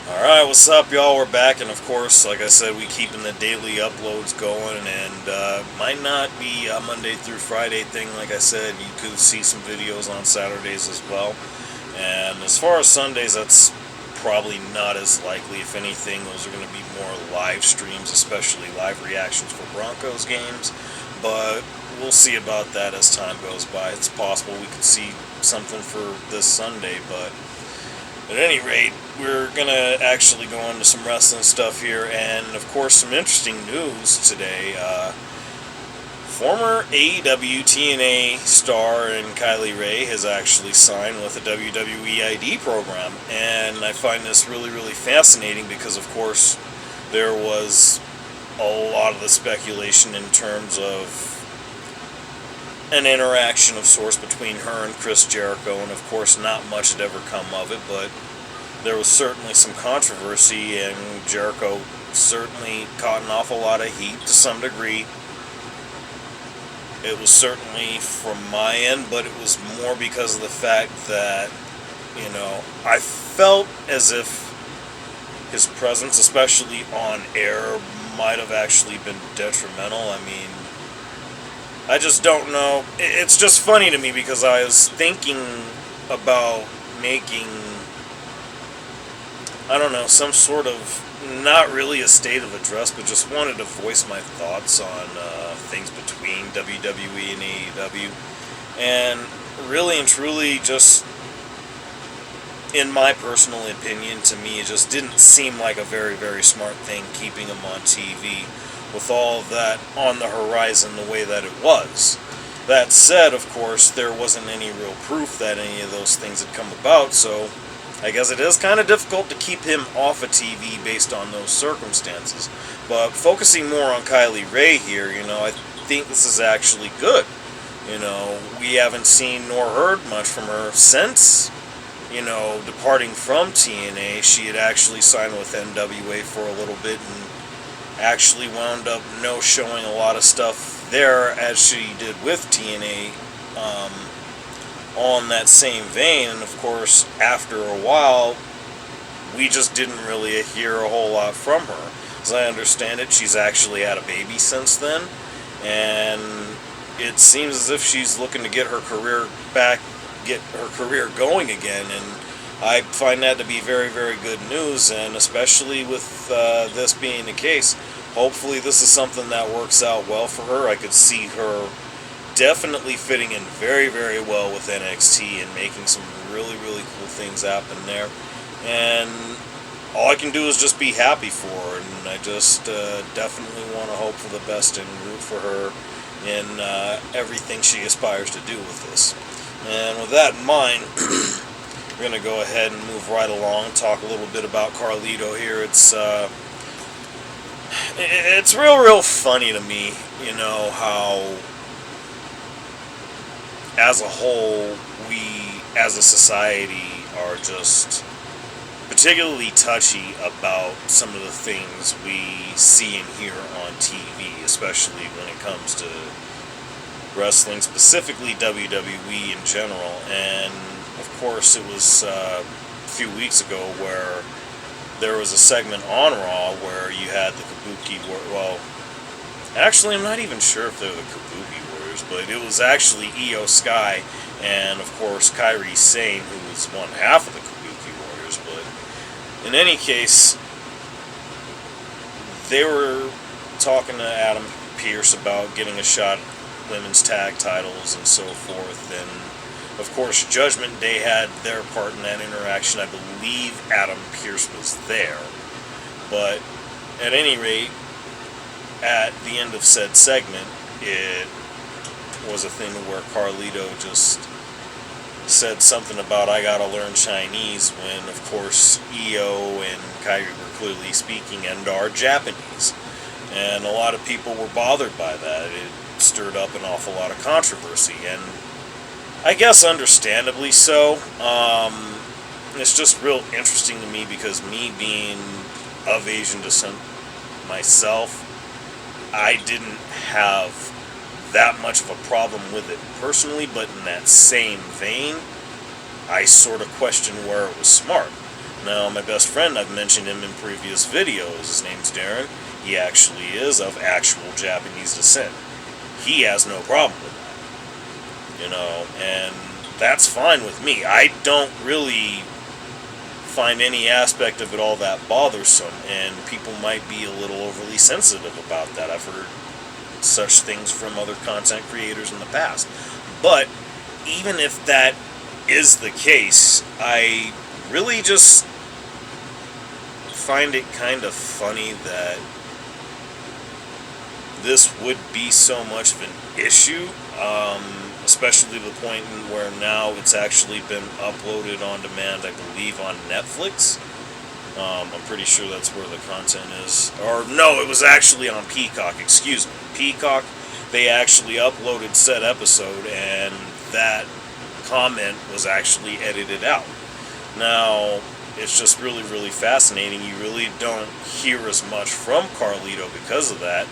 Alright, what's up, y'all? We're back, and of course, like I said, we keeping the daily uploads going, and might not be a Monday through Friday thing. Like I said, you could see some videos on Saturdays as well. And as far as Sundays, that's probably not as likely. If anything, those are going to be more live streams, especially live reactions for Broncos games. But we'll see about that as time goes by. It's possible we could see something for this Sunday, but at any rate, we're going to actually go into some wrestling stuff here, and of course, some interesting news today. Former AEW TNA star and Kylie Ray has actually signed with the WWE ID program, and I find this really, really fascinating because, of course, there was a lot of the speculation in terms of an interaction of sorts between her and Chris Jericho, and of course not much had ever come of it, but there was certainly some controversy, and Jericho certainly caught an awful lot of heat to some degree. It was certainly from my end, but it was more because of the fact that, I felt as if his presence, especially on air, might have actually been detrimental. I mean, I just don't know. It's just funny to me because I was thinking about making, I don't know, some sort of, not really a state of address, but just wanted to voice my thoughts on things between WWE and AEW. And really and truly, just in my personal opinion, to me, it just didn't seem like a very, very smart thing keeping him on TV with all of that on the horizon the way that it was. That said, of course, there wasn't any real proof that any of those things had come about, so I guess it is kind of difficult to keep him off of TV based on those circumstances. But focusing more on Kylie Ray here, I think this is actually good. We haven't seen nor heard much from her since, departing from TNA. She had actually signed with NWA for a little bit and actually wound up no-showing a lot of stuff there as she did with TNA on that same vein. And of course, after a while, we just didn't really hear a whole lot from her. As I understand it, she's actually had a baby since then, and it seems as if she's looking to get her career back, get her career going again, and I find that to be very, very good news, and especially with this being the case, hopefully this is something that works out well for her. I could see her definitely fitting in very, very well with NXT and making some really, really cool things happen there. And all I can do is just be happy for her, and I just definitely want to hope for the best and root for her in everything she aspires to do with this. And with that in mind, we're going to go ahead and move right along, talk a little bit about Carlito here. It's real funny to me, how as a whole, we as a society are just particularly touchy about some of the things we see and hear on TV, especially when it comes to wrestling, specifically WWE in general. And of course, it was a few weeks ago where there was a segment on Raw where you had the Kabuki Warriors. Well, actually, I'm not even sure if they're the Kabuki Warriors, but it was actually Io Sky and, of course, Kairi Sane, who was one half of the Kabuki Warriors. But in any case, they were talking to Adam Pearce about getting a shot at women's tag titles and so forth, and of course, Judgment Day had their part in that interaction. I believe Adam Pearce was there. But at any rate, at the end of said segment, it was a thing where Carlito just said something about, I gotta learn Chinese, when of course Io and Kairi were clearly speaking and are Japanese. And a lot of people were bothered by that. It stirred up an awful lot of controversy, and I guess understandably so. It's just real interesting to me because me being of Asian descent myself, I didn't have that much of a problem with it personally, but in that same vein, I sort of question where it was smart. Now, my best friend, I've mentioned him in previous videos. His name's Darren. He actually is of actual Japanese descent. He has no problem with that, and that's fine with me. I don't really find any aspect of it all that bothersome, and people might be a little overly sensitive about that. I've heard such things from other content creators in the past. But even if that is the case, I really just find it kind of funny that this would be so much of an issue, especially to the point where now it's actually been uploaded on demand, I believe, on Netflix. I'm pretty sure that's where the content is. Or, no, it was actually on Peacock, excuse me. Peacock, they actually uploaded said episode, and that comment was actually edited out. Now, it's just really, really fascinating. You really don't hear as much from Carlito because of that.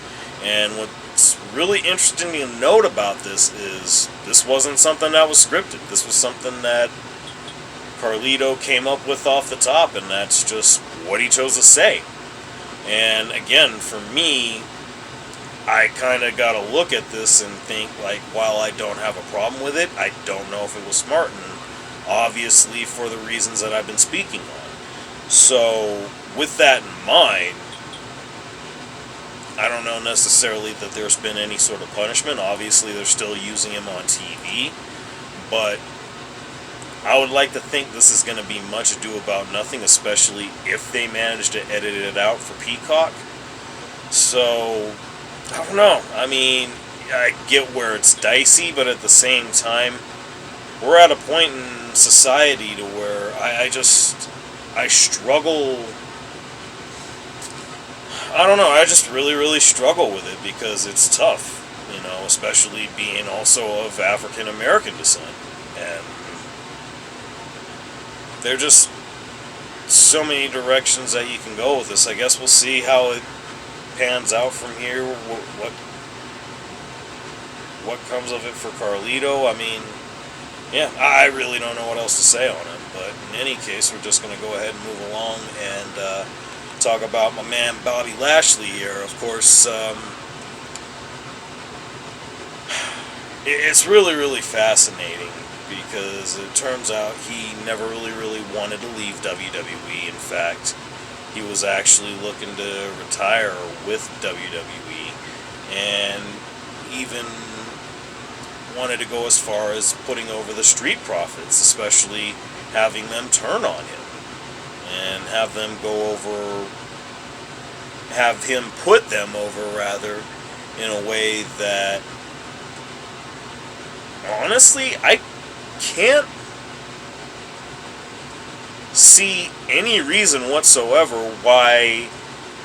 And what's really interesting to note about this is this wasn't something that was scripted. This was something that Carlito came up with off the top, and that's just what he chose to say. And again, for me, I kind of got to look at this and think, like, while I don't have a problem with it, I don't know if it was smart, and obviously for the reasons that I've been speaking on. So, with that in mind, I don't know necessarily that there's been any sort of punishment. Obviously, they're still using him on TV, but I would like to think this is going to be much ado about nothing, especially if they manage to edit it out for Peacock. So, I don't know. I mean, I get where it's dicey, but at the same time, we're at a point in society to where I struggle. I don't know, I just really, really struggle with it because it's tough, especially being also of African American descent. And there are just so many directions that you can go with this. I guess we'll see how it pans out from here, what comes of it for Carlito. I mean, yeah, I really don't know what else to say on it, but in any case, we're just going to go ahead and move along and talk about my man Bobby Lashley here. Of course, it's really, really fascinating because it turns out he never really wanted to leave WWE. In fact, he was actually looking to retire with WWE, and even wanted to go as far as putting over the Street Profits, especially having them turn on him and have him put them over rather, in a way that honestly I can't see any reason whatsoever why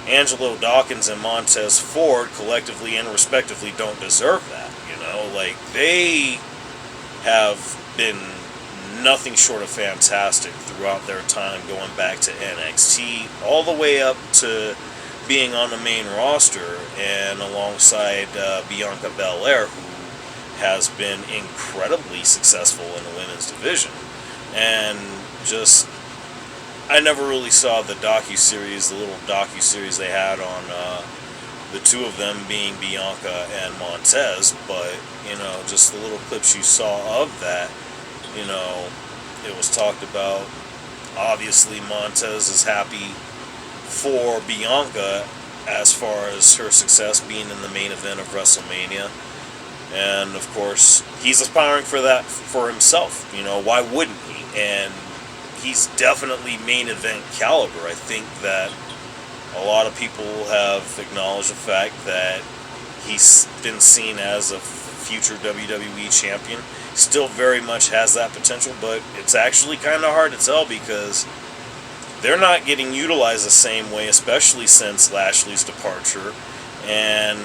Angelo Dawkins and Montez Ford collectively and respectively don't deserve that. Like, they have been nothing short of fantastic throughout their time, going back to NXT all the way up to being on the main roster and alongside Bianca Belair, who has been incredibly successful in the women's division. And just, I never really saw the little docu-series they had on the two of them, being Bianca and Montez, but, just the little clips you saw of that, it was talked about. Obviously, Montez is happy for Bianca as far as her success being in the main event of WrestleMania. And, of course, he's aspiring for that for himself. Why wouldn't he? And he's definitely main event caliber. I think that a lot of people have acknowledged the fact that he's been seen as a future WWE champion. Still very much has that potential, but it's actually kind of hard to tell because they're not getting utilized the same way, especially since Lashley's departure. And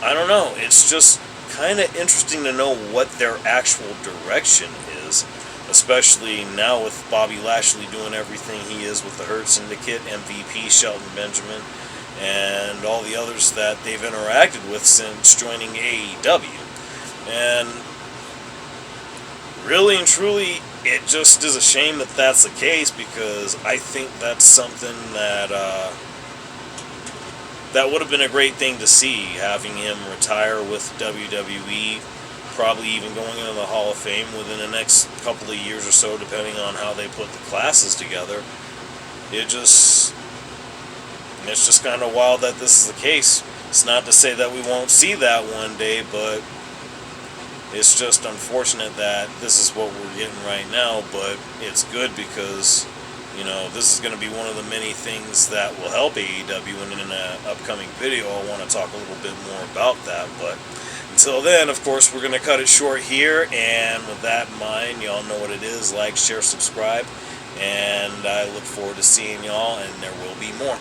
I don't know, it's just kind of interesting to know what their actual direction is, especially now with Bobby Lashley doing everything he is with the Hurt Syndicate, MVP Shelton Benjamin, and all the others that they've interacted with since joining AEW. And really and truly, it just is a shame that that's the case, because I think that's something that that would have been a great thing to see, having him retire with WWE, probably even going into the Hall of Fame within the next couple of years or so, depending on how they put the classes together. It's just kind of wild that this is the case. It's not to say that we won't see that one day, but it's just unfortunate that this is what we're getting right now. But it's good, because this is going to be one of the many things that will help AEW, and in an upcoming video I want to talk a little bit more about that. But until then, of course, we're going to cut it short here, and with that in mind, y'all know what it is: like, share, subscribe, and I look forward to seeing y'all, and there will be more.